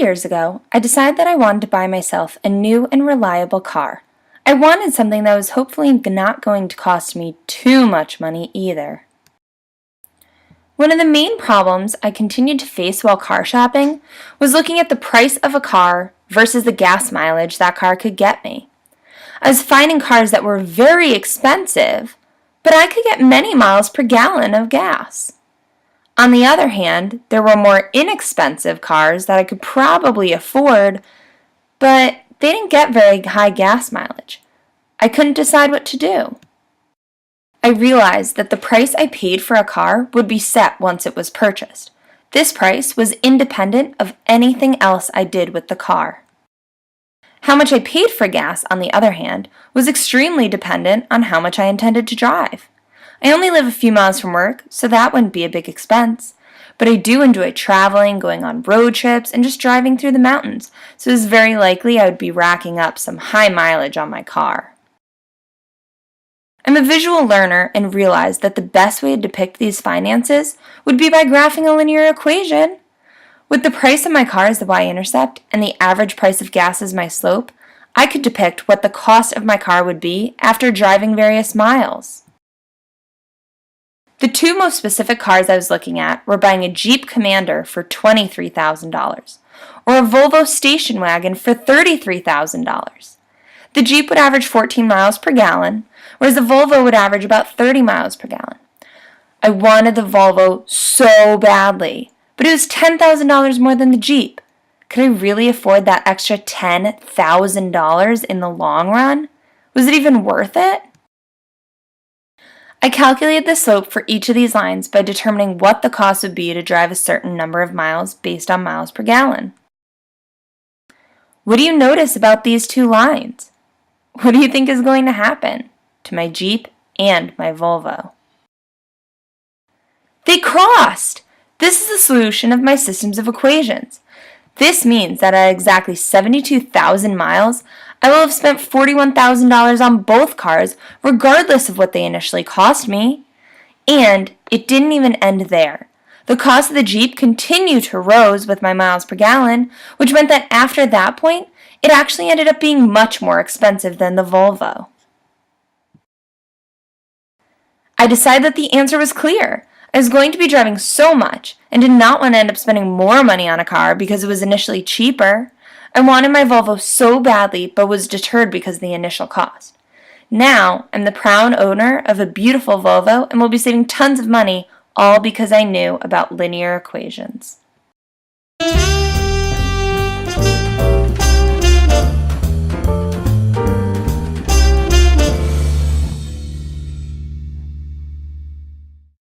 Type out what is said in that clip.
years ago, I decided that I wanted to buy myself a new and reliable car. I wanted something that was hopefully not going to cost me too much money either. One of the main problems I continued to face while car shopping was looking at the price of a car versus the gas mileage that car could get me. I was finding cars that were very expensive, but I could get many miles per gallon of gas. On the other hand, there were more inexpensive cars that I could probably afford, but they didn't get very high gas mileage. I couldn't decide what to do. I realized that the price I paid for a car would be set once it was purchased. This price was independent of anything else I did with the car. How much I paid for gas, on the other hand, was extremely dependent on how much I intended to drive. I only live a few miles from work, so that wouldn't be a big expense. But I do enjoy traveling, going on road trips, and just driving through the mountains, so it's very likely I would be racking up some high mileage on my car. I'm a visual learner and realized that the best way to depict these finances would be by graphing a linear equation. With the price of my car as the y-intercept and the average price of gas as my slope, I could depict what the cost of my car would be after driving various miles. The two most specific cars I was looking at were buying a Jeep Commander for $23,000 or a Volvo station wagon for $33,000. The Jeep would average 14 miles per gallon, whereas the Volvo would average about 30 miles per gallon. I wanted the Volvo so badly, but it was $10,000 more than the Jeep. Could I really afford that extra $10,000 in the long run? Was it even worth it? I calculated the slope for each of these lines by determining what the cost would be to drive a certain number of miles based on miles per gallon. What do you notice about these two lines? What do you think is going to happen to my Jeep and my Volvo? They crossed! This is the solution of my systems of equations. This means that at exactly 72,000 miles, I will have spent $41,000 on both cars, regardless of what they initially cost me. And it didn't even end there. The cost of the Jeep continued to rise with my miles per gallon, which meant that after that point, it actually ended up being much more expensive than the Volvo. I decided that the answer was clear. I was going to be driving so much and did not want to end up spending more money on a car because it was initially cheaper. I wanted my Volvo so badly but was deterred because of the initial cost. Now, I'm the proud owner of a beautiful Volvo and will be saving tons of money, all because I knew about linear equations.